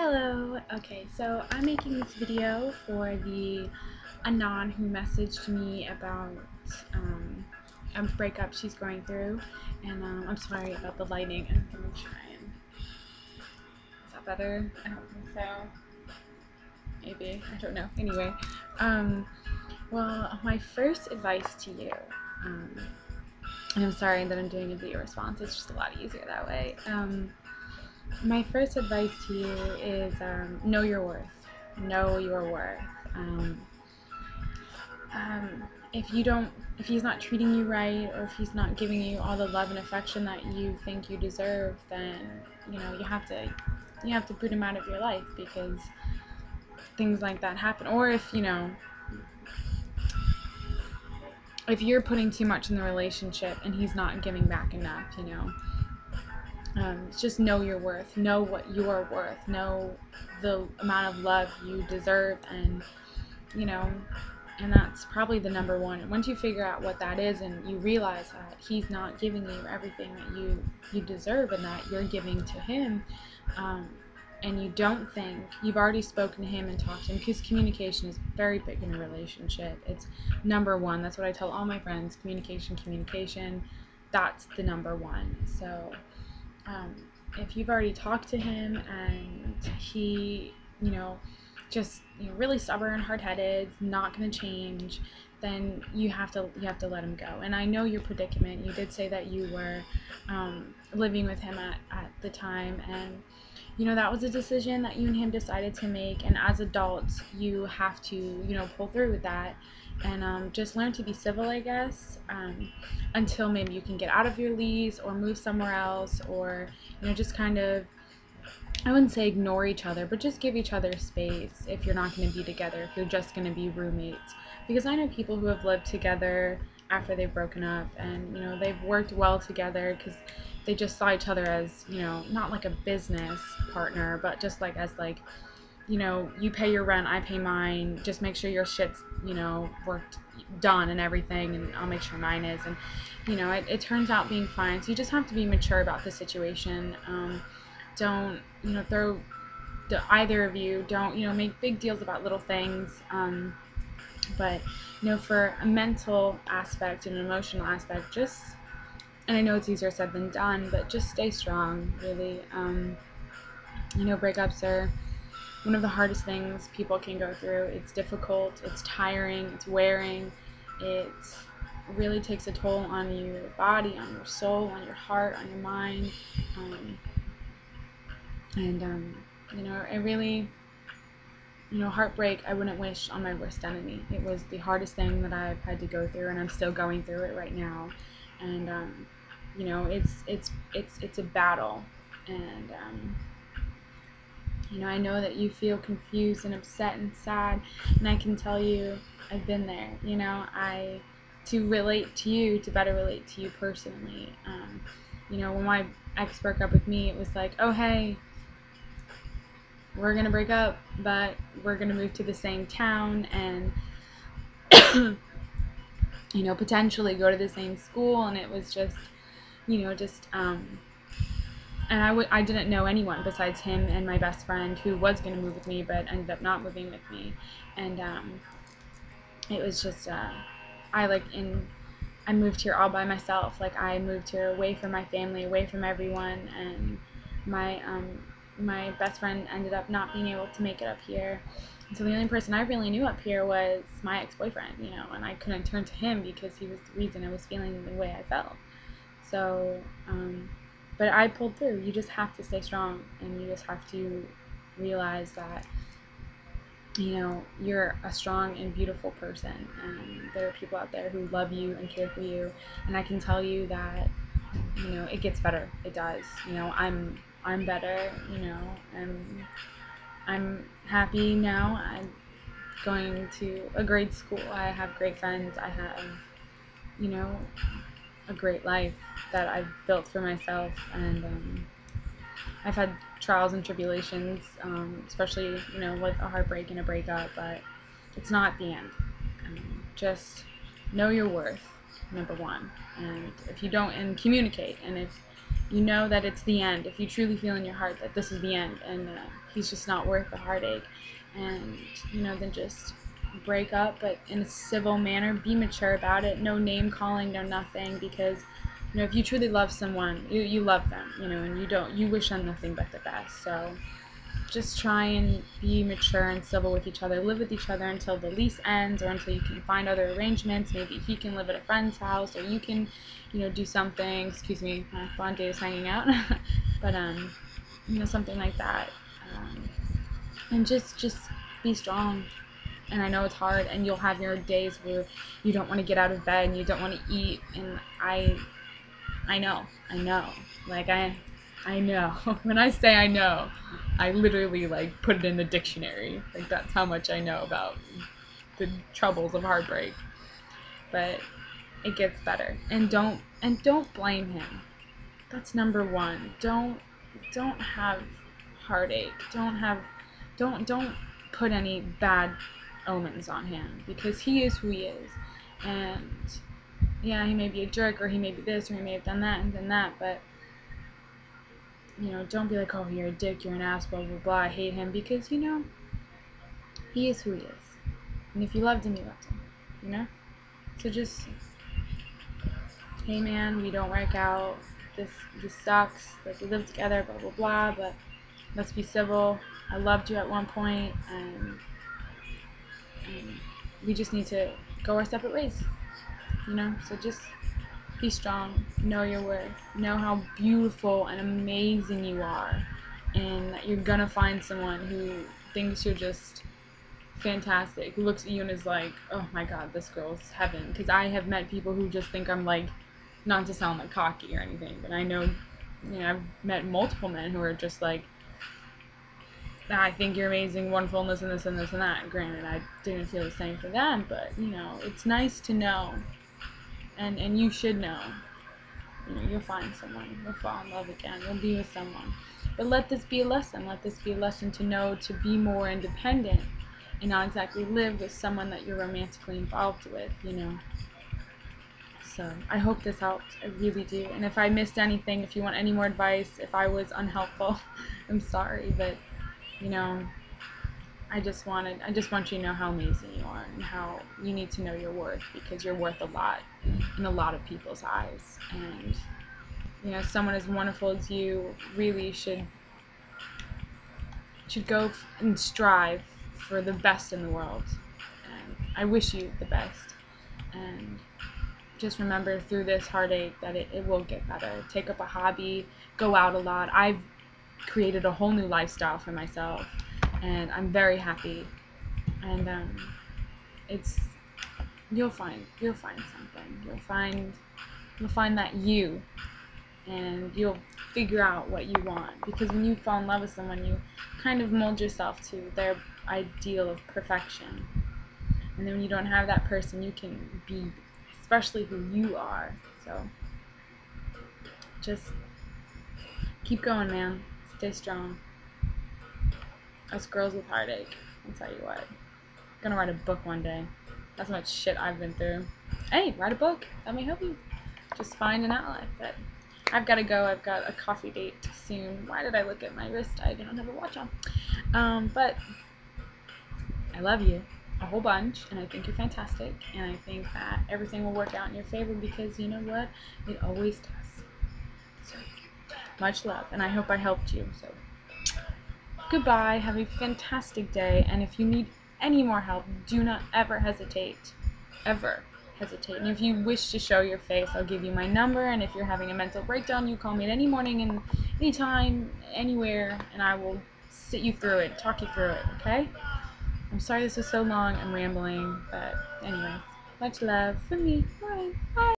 Hello. Okay, so I'm making this video for the Anon who messaged me about a breakup she's going through, and I'm sorry about the lighting. I'm gonna try and is that better? I don't think so. Maybe, I don't know. Anyway, well, my first advice to you, and I'm sorry that I'm doing a video response. It's just a lot easier that way. My first advice to you is know your worth. Know your worth. If he's not treating you right, or if he's not giving you all the love and affection that you think you deserve, then you have to boot him out of your life, because things like that happen. Or if you're putting too much in the relationship and he's not giving back enough, just know your worth. Know what you're worth. Know the amount of love you deserve, and that's probably the number one. And once you figure out what that is, and you realize that he's not giving you everything that you deserve, and that you're giving to him, and you don't think you've already spoken to him and talked to him, because communication is very big in a relationship. It's number one. That's what I tell all my friends. Communication. That's the number one. So if you've already talked to him and he, just really stubborn, hard-headed, not going to change, then you have to let him go. And I know your predicament. You did say that you were living with him at the time, and that was a decision that you and him decided to make. And as adults, you have to pull through with that, and just learn to be civil, I guess, until maybe you can get out of your lease or move somewhere else, or just kind of, I wouldn't say ignore each other, but just give each other space if you're not going to be together, if you're just going to be roommates. Because I know people who have lived together after they've broken up, and they've worked well together because they just saw each other as, not like a business partner, but just like as like, you pay your rent, I pay mine, just make sure your shit's, worked, done and everything, and I'll make sure mine is. And it turns out being fine. So you just have to be mature about the situation. Don't either of you don't make big deals about little things, but for a mental aspect and an emotional aspect, just, and I know it's easier said than done, but just stay strong, really. Breakups are one of the hardest things people can go through. It's difficult, it's tiring, it's wearing, it really takes a toll on your body, on your soul, on your heart, on your mind, it really, heartbreak, I wouldn't wish on my worst enemy. It was the hardest thing that I've had to go through, and I'm still going through it right now. And it's a battle, and I know that you feel confused and upset and sad, and I can tell you I've been there. To relate to you, to better relate to you personally. When my ex broke up with me, it was like, oh hey, we're gonna break up, but we're gonna move to the same town, and potentially go to the same school. And it was just, and I didn't know anyone besides him and my best friend, who was gonna move with me but ended up not moving with me. And it was just, I moved here all by myself. Like, I moved here away from my family, away from everyone, and my best friend ended up not being able to make it up here. And so the only person I really knew up here was my ex-boyfriend, and I couldn't turn to him because he was the reason I was feeling the way I felt. So, but I pulled through. You just have to stay strong, and you just have to realize that, you're a strong and beautiful person, and there are people out there who love you and care for you. And I can tell you that, it gets better. It does. I'm better, and I'm happy now. I'm going to a great school. I have great friends. I have, a great life that I've built for myself. And I've had trials and tribulations, especially, with a heartbreak and a breakup, but it's not the end. Just know your worth, number one. And if you don't, and communicate. And if you know that it's the end. If you truly feel in your heart that this is the end, and he's just not worth the heartache, and then just break up, but in a civil manner. Be mature about it. No name calling, no nothing, because if you truly love someone, you love them, and you wish them nothing but the best. So just try and be mature and civil with each other. Live with each other until the lease ends, or until you can find other arrangements. Maybe he can live at a friend's house, or you can, do something. Excuse me, my blonde date is hanging out. But something like that. And just be strong. And I know it's hard, and you'll have your days where you don't want to get out of bed and you don't want to eat. And I know. Like I know. When I say I know, I literally put it in the dictionary. That's how much I know about the troubles of heartbreak. But it gets better. And don't blame him. That's number one. Don't have heartache. Don't put any bad omens on him, because he is who he is. And yeah, he may be a jerk, or he may be this, or he may have done that and done that, but don't be like, oh, you're a dick, you're an ass, blah, blah, blah, I hate him, because, he is who he is. And if you loved him, you loved him, So just, hey man, we don't work out, this sucks, we live together, blah, blah, blah, but let's be civil. I loved you at one point, and we just need to go our separate ways, So just be strong, know your worth, know how beautiful and amazing you are, and that you're gonna find someone who thinks you're just fantastic, who looks at you and is like, oh my god, this girl's heaven. Because I have met people who just think I'm not to sound cocky or anything, but I know, I've met multiple men who are just like, I think you're amazing, wonderful, and this and this and this and that. Granted, I didn't feel the same for them, but it's nice to know. And you should know. You'll find someone. You'll fall in love again. You'll be with someone. But let this be a lesson. Let this be a lesson to know to be more independent, and not exactly live with someone that you're romantically involved with, So I hope this helped. I really do. And if I missed anything, if you want any more advice, if I was unhelpful, I'm sorry. But, I just want you to know how amazing you are, and how you need to know your worth, because you're worth a lot in a lot of people's eyes. And someone as wonderful as you really should go and strive for the best in the world. And I wish you the best. And just remember, through this heartache, that it will get better. Take up a hobby, go out a lot. I've created a whole new lifestyle for myself, and I'm very happy. And you'll find something. You'll find that you, and you'll figure out what you want. Because when you fall in love with someone, you kind of mold yourself to their ideal of perfection. And then when you don't have that person, you can be especially who you are. So just keep going, man. Stay strong. Us girls with heartache, I'll tell you what. I'm gonna write a book one day. That's how much shit I've been through. Hey, write a book. That may help you. Just find an outlet. But I've got to go. I've got a coffee date soon. Why did I look at my wrist? I don't have a watch on. But I love you a whole bunch, and I think you're fantastic, and I think that everything will work out in your favor, because you know what? It always does. So, much love, and I hope I helped you. So, goodbye. Have a fantastic day, and if you need any more help, do not ever hesitate. Ever hesitate. And if you wish to show your face, I'll give you my number, and if you're having a mental breakdown, you call me at any morning and any time, anywhere, and I will sit you through it, talk you through it, okay? I'm sorry this was so long, I'm rambling, but anyway, much love from me. Bye. Bye.